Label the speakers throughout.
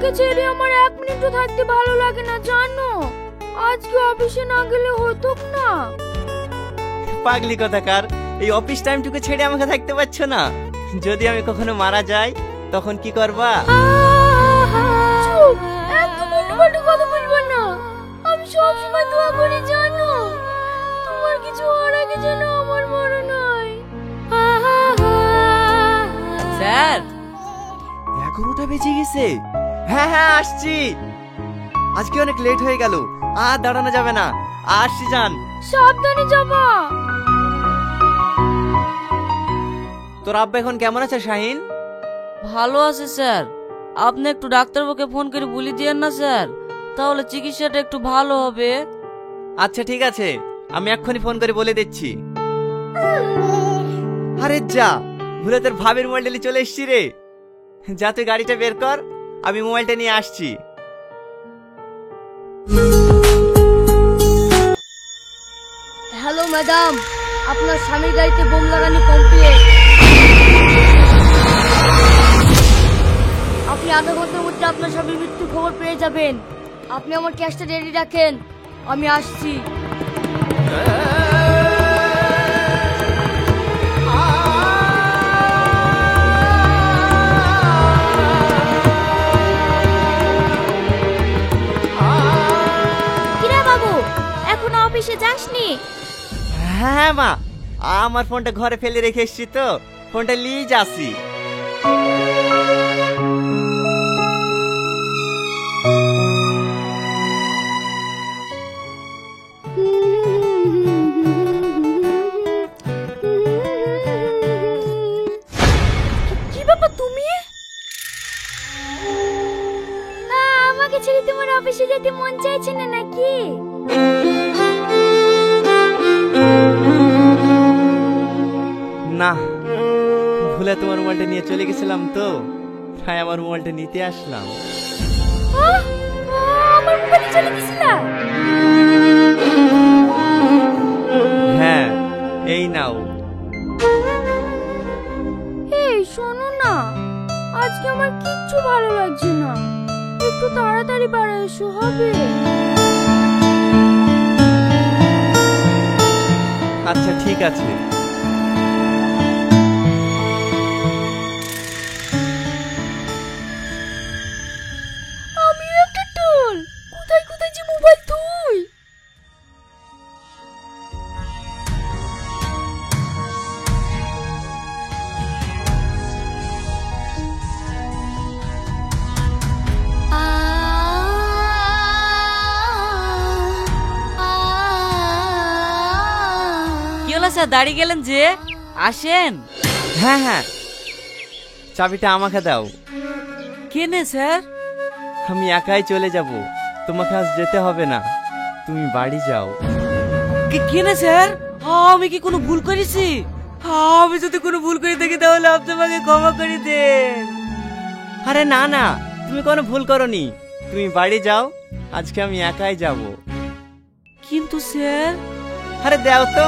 Speaker 1: তোমাকে ছেড়ে আমার এক মিনিটও থাকতে ভালো লাগে না জানো। আজকে অফিসে না গেলে হতো না।
Speaker 2: পাগলি কথাকার, এই অফিস টাইমটুকু ছেড়ে আমাকে থাকতে পারছো না? যদি আমি কখনো মারা যাই তখন কি করবা?
Speaker 1: চুপ, একদম উল্টোপাল্টা কথা বলবে না। আমি সবসময় দোয়া করি জানো, তোমার কিছু হওয়ার আগে যেন আমার মরণ হয়।
Speaker 3: স্যার
Speaker 2: 11টা বেজে গেছে। হ্যাঁ হ্যাঁ আসছি। আজকে অনেক লেট হয়ে গেল, আর দাঁড়ানো যাবে না। আসছি যান।
Speaker 1: সাবধানে যাবা।
Speaker 2: তোর আব্বা এখন কেমন আছে শাহিন?
Speaker 3: ভালো আছে স্যার। আপনি একটু ডাক্তারবাবুকে ফোন করে বলে দিয়েন না স্যার, তাহলে চিকিৎসাটা একটু ভালো হবে।
Speaker 2: আচ্ছা ঠিক আছে, আমি এক্ষুনি ফোন করে বলে দিচ্ছি। আরে যা, ভুলে তোর ভাবির মোবাইলটা চলে এসছি রে। যা তুই গাড়িটা বের কর, আমি মোবাইলটা নিয়ে আসছি।
Speaker 1: হ্যালো ম্যাডাম, আপনার স্বামীর গাড়িতে বোম লাগানো কমপ্লিট। আপনি আধা ঘন্টার মধ্যে আপনার স্বামীর মৃত্যুর খবর পেয়ে যাবেন। আপনি আমার ক্যাশটা রেডি রাখেন, আমি আসছি। কিরে বাবু, এখনো অফিসে যাসনি?
Speaker 2: হ্যাঁ মা, আমার ফোনটা ঘরে ফেলে রেখে এসছি তো, ফোনটা নিয়ে যাচ্ছি।
Speaker 1: কি ব্যাপার তুমি? আমাকে ছেড়ে তোমার অফিসে যেতে মন চাইছে না নাকি?
Speaker 2: না, ভুলে তোমার মোবাইলটা নিয়ে চলে গেছিলাম তো, তাই আমার মোবাইলটা নিতে আসলাম।
Speaker 1: আমার মোবাইল চলে গেছিলা?
Speaker 2: হ্যাঁ, এই নাও।
Speaker 1: এই শোনো না, আজকে আমার কিচ্ছু ভালো লাগছে না। একটু তাড়াতাড়ি বাড়ি এসো হবে?
Speaker 2: আচ্ছা ঠিক আছে।
Speaker 1: আমি একটা টোল, কোথায় কোথায় যে মোবাইল তুই।
Speaker 3: কি হলো স্যার, দাঁড়িয়ে গেলেন যে? আসেন।
Speaker 2: হ্যাঁ হ্যাঁ, চাবিটা আমাকে দাও।
Speaker 3: কেনে স্যার?
Speaker 2: আমি একাই চলে যাব, তোমাকে আজ যেতে হবে না, তুমি বাড়ি যাও।
Speaker 3: কেনে স্যার? আমি কি কোনো ভুল করেছি? আমি যদি কোনো ভুল করে থাকি তাহলে আপনি আমাকে ক্ষমা করে দেন।
Speaker 2: আরে না না, তুমি কোনো ভুল করনি, তুমি বাড়ি যাও, আজকে আমি একাই যাব।
Speaker 3: কিন্তু স্যার।
Speaker 2: আরে দাও তো।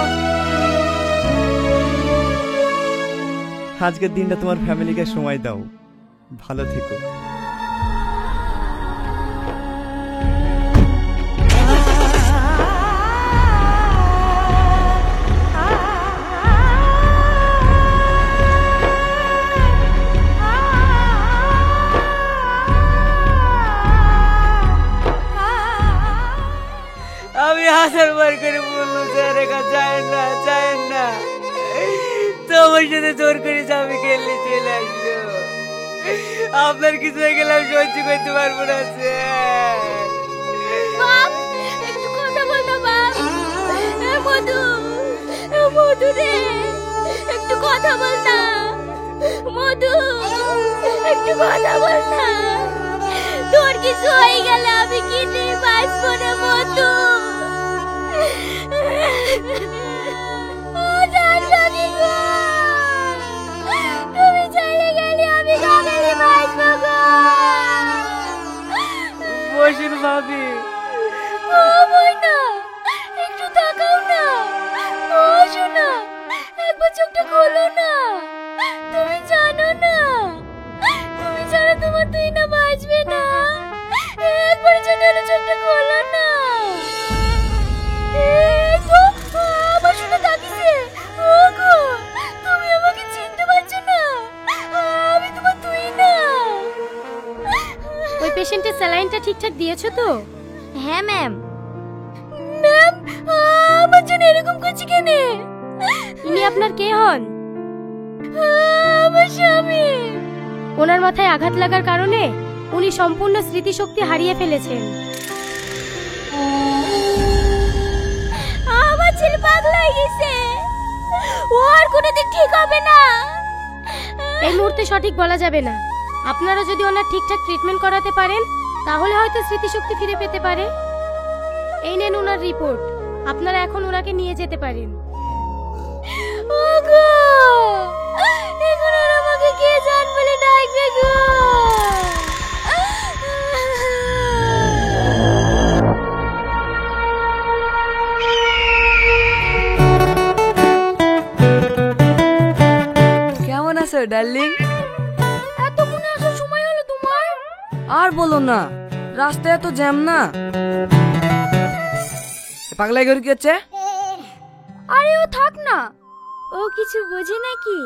Speaker 2: আজকের দিনটা তোমার ফ্যামিলিকে সময় দাও, ভালো থেকো।
Speaker 3: আমি 1000 বার করে বললো স্যার, একা চায়েন না চায়েন না, তোমার সাথে জোর করে আমি খেললে চলে আসলো। আপনার কিছু হয়ে গেলে আমি সহ্য করতে পারবো না স্যার।
Speaker 1: বাপ, একটু কথা বল না বাপ। মধু, মধু রে, একটু কথা বল না। মধু, একটু কথা বল না। তোর কিছু হয়ে গেলে আমি কি দিয়ে বাঁচবো না মধু। তুমি চলে গেলে আমি কাকারে বাঁচবো গো।
Speaker 3: বসুন ভাবি।
Speaker 1: ও ময়না, একটু তাকাও না। বসো না, একবার চোখটা খোলো না। তুমি জানো না, তুমি ছাড়া তোমার তুই না বাঁচবে না। পেশেন্টের স্যালাইনটা ঠিকঠাক দিয়েছো তো? হ্যাঁ ম্যাম। ম্যাম, আমার জন্য এরকম করছে কেন? ইনি আপনার কে হন? আমার স্বামী। ওনার মাথায় আঘাত লাগার কারণে উনি সম্পূর্ণ স্মৃতিশক্তি হারিয়ে ফেলেছেন। আমার ছেলে পাগল হয়ে গেছে, ও আর কোনোদিন ঠিক হবে না। এই মুহূর্তে সঠিক বলা যাবে না। আপনারা যদি ওনার ঠিকঠাক ট্রিটমেন্ট করাতে পারেন তাহলে হয়তো স্মৃতিশক্তি ফিরে পেতে পারে। এই নেন ওনার রিপোর্ট, আপনারা এখন ওনাকে নিয়ে যেতে পারেন। ওগো, এখন আর আমাকে কে জান বলে ডাকবে গো?
Speaker 3: কেমন আছো ডার্লিং?
Speaker 1: এতক্ষণে আসার সময় হলো তোমার?
Speaker 3: আর বলো না, রাস্তায় এত জ্যাম না। পাগলাই করে কি হচ্ছে?
Speaker 1: আরে ও থাক না, ও কিছু বোঝে নাকি?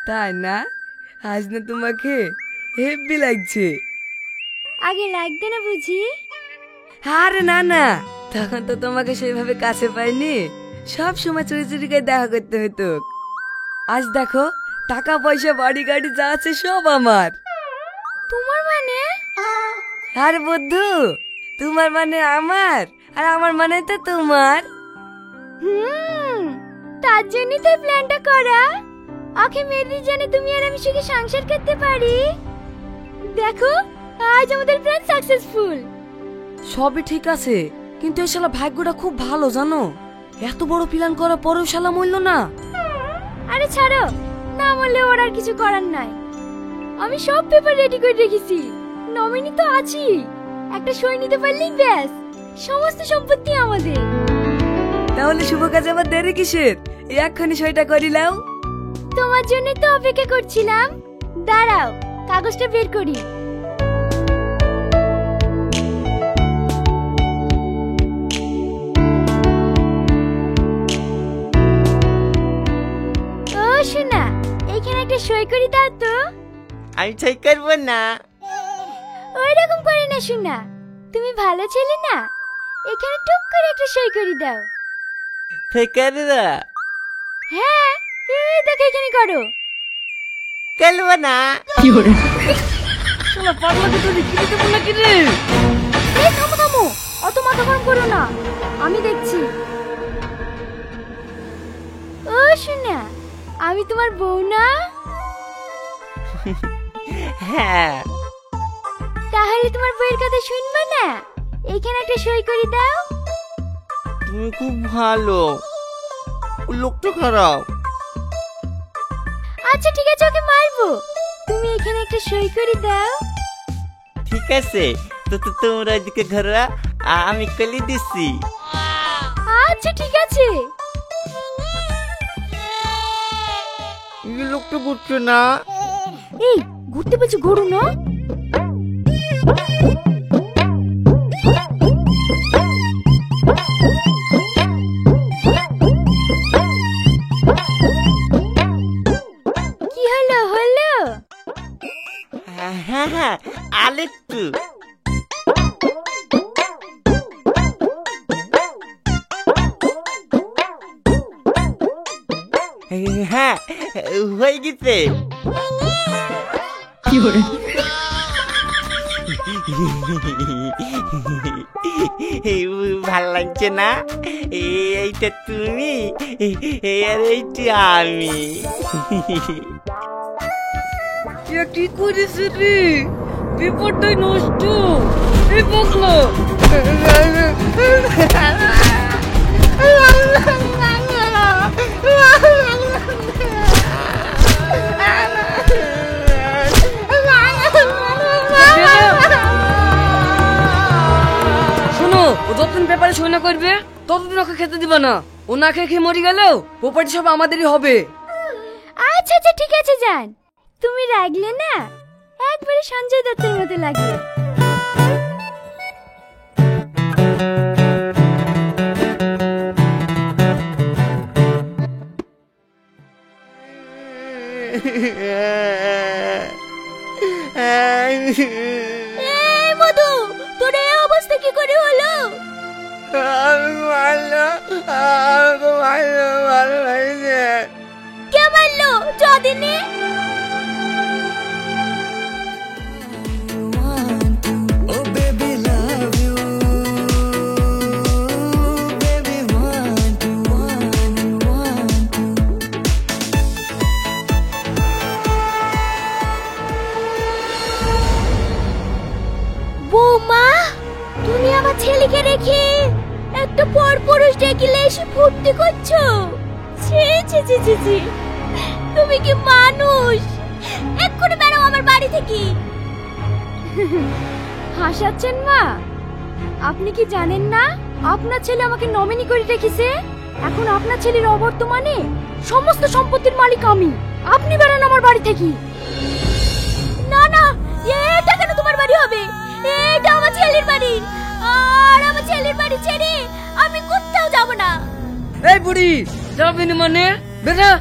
Speaker 3: তাই না? আজ না তোমাকে হেব্বি লাগছে।
Speaker 1: আগে লাগবে না বুঝি?
Speaker 3: আরে না না, তখন তো তোমাকে সেইভাবে কাছে পাইনি, সব সময় চুরি চুরি করে দেখা করতে হতো। আজ দেখো, টাকা পয়সা বাড়ি গাড়ি যা আছে সব আমার।
Speaker 1: তোমার মানে?
Speaker 3: আর বন্ধু, তোমার মানে আমার, আর আমার মানে তো তোমার।
Speaker 1: তার জন্যই তো প্ল্যানটা করা। আখে মেয়েদি জানে তুমি আর আমি সুখে সংসার করতে পারি। দেখো, আজ আমাদের প্ল্যান সাকসেসফুল।
Speaker 3: সবই ঠিক আছে, কিন্তু এই শালা ভাগ্যটা খুব ভালো জানো, এত বড় প্ল্যান করার পরেও শালা মরল না।
Speaker 1: আরে ছাড়ো, না বললে ওর আর কিছু করার নাই। আমি সব পেপার রেডি করে রেখেছি, নমিনি তো আছি। একটা সই নিতে পারলেই ব্যাস, সমস্ত সম্পত্তি আমাদের।
Speaker 3: তাহলে শুভ কাজে আবার দেরি কিসের? এক্ষুনি সইটা করিলাম।
Speaker 1: তোমার জন্যই তো অপেক্ষা করছিলাম। দাঁড়াও, কাগজটা বের করি। ও শোনা, এইখানে একটা সই করি দাও তো।
Speaker 2: আমি সই করবো না।
Speaker 1: ওই রকম করে না শোনা, তুমি ভালো ছেলে না, এখানে টুক করে একটা সই করি দাও।
Speaker 2: সই করে দা।
Speaker 1: হ্যাঁ, এই দেখো এখানে করো।
Speaker 2: করবো না।
Speaker 3: শালা পাগলাকে তো বিক্রি দেবো নাকি রে?
Speaker 1: এই থামো থামো, অত মাথা গরম করো না, আমি দেখছি। ও শোনা, আমি তোমার বউ না?
Speaker 2: হ্যাঁ।
Speaker 1: তাহলে তোমার বউয়ের কথা শুনবে না? এখানে একটা সই করে দাও।
Speaker 2: তুমি খুব ভালো, ও লোকটা খারাপ।
Speaker 1: আচ্ছা ঠিক আছে, ওকে মারবো। তুমি এখানে একটা সই করে দাও।
Speaker 2: ঠিক আছে, তো তোমরা এদিকে ঘরে, আমি কলি দিচ্ছি।
Speaker 1: আচ্ছা ঠিক আছে।
Speaker 2: লোকটা ঘুরছো না?
Speaker 1: এই ঘুরতে বলছি, ঘুরু না। কি হলো হলো?
Speaker 2: হ্যাঁ হ্যাঁ, আরেকটু। হ্যাঁ, হয়ে গেছে। ভাল লাগছে না? এইটা তুমি আর এইটা আমি।
Speaker 3: কি করিস রে? পেপারটাই নষ্ট। এই পাগলা, শোনো, ও যতদিন পেপারে সই না করবে ততদিন ওকে খেতে দিবা না। ও না খেয়ে খেয়ে মরে গেলেও প্রপার্টি সব আমাদেরই হবে।
Speaker 1: আচ্ছা আচ্ছা ঠিক আছে যান। তুমি রাগলে না, একবারে সঞ্জয় দত্তের মতো লাগে। এই মধু, তোর এই অবস্থা কি করে হলো? কে মারলো? যদিনে বৌমা, তুমি আমার ছেলেকে রেখে একটা পরপুরুষ ডেকিলে এসে ফুর্তি করছো? ছি ছি ছি ছি ছি, তুমি কি মানুষ? এক্ষুনি বেরো আমার বাড়ি থেকে।
Speaker 4: হাসাচ্ছেন মা? আপনি কি জানেন না আপনার ছেলে আমাকে নমিনি করে রেখেছে? এখন আপনার ছেলের অবর্তমানে সমস্ত সম্পত্তির মালিক আমি। আপনি বেরান আমার বাড়ি থেকে।
Speaker 1: না না, এটা কেন তোমার বাড়ি হবে? এটা আমার ছেলের বাড়ি, আর আমার ছেলের বাড়ি ছেড়ে আমি কোথাও যাব না।
Speaker 3: এই বুড়ি, যাবি না মানে? বেরা।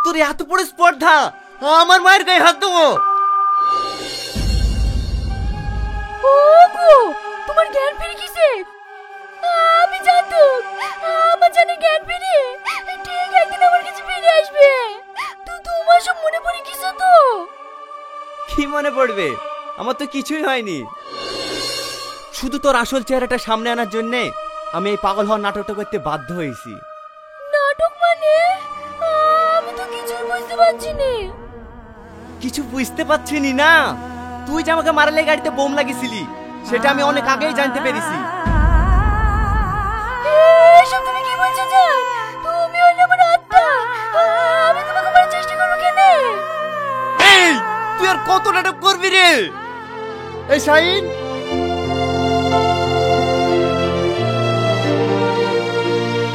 Speaker 2: তোর এত বড় স্পর্ধা আমার মায়ের গায়ে হাত দেবো?
Speaker 4: ওগো, তোমার জ্ঞান ফিরে গেছে? আমি জানতাম আমার জানে জ্ঞান ফিরে ঠিক একদিন আমার কাছে ফিরে আসবে। তো তোমার সব মনে পড়ে গেছে তো?
Speaker 2: কি মনে পড়বে? আমার তো কিছুই হয়নি। শুধু তোর আসল চেহারাটা সামনে আনার জন্য আমি এই পাগল হওয়ার নাটকটা করতে বাধ্য হয়েছি।
Speaker 4: নাটক মানে? আমি তো কিছুই বুঝতে পারছি না।
Speaker 2: কিছু বুঝতে পারছিনি না? তুই যে আমাকে মারালে গাড়িতে বোম লাগিয়েছিলি সেটা আমি অনেক আগেই জানতে পেরেছি।
Speaker 4: এসব তুমি কি বলছো জান? তুমি হলে আমার আত্মা, আমি তোমাকে মারার চেষ্টা করবো কেন?
Speaker 2: এই, তুই আর কত নাটক করবি রে? এই শাহিন,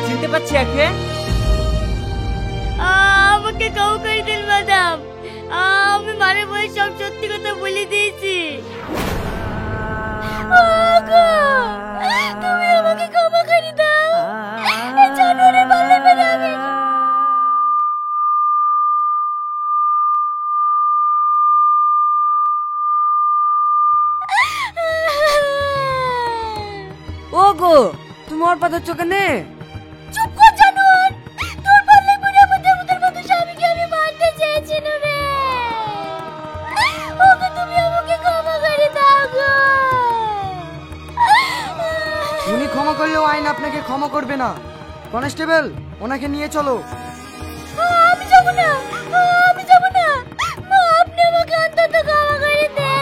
Speaker 2: চিনতে পারছি একে?
Speaker 1: আমাকে কাউ করে দিন ম্যাডাম, আমি মারে বলে সব সত্যি কথা বলে দিয়েছি।
Speaker 4: ওগো, তুমি আমাকে ক্ষমা করে দাও। এই জানোয়ারের পাল্লায় পড়ে আমি।
Speaker 3: ওগো, তুমি ওর পাতা চোখে নে।
Speaker 4: চুপ কর জানোয়ার, তোর পাল্লায় পড়ে আমার দেবতার মতো স্বামীকে আমি মারতে চেয়েছিলাম রে। ওগো, তুমি আমাকে ক্ষমা করে দাও গো।
Speaker 5: উনি ক্ষমা করলেও আইন আপনাকে ক্ষমা করবে না। কনস্টেবল, ওনাকে নিয়ে চলো।
Speaker 4: আমি যাব না, আমি যাব না। মা, আপনি আমাকে অন্তত ক্ষমা করে দেন।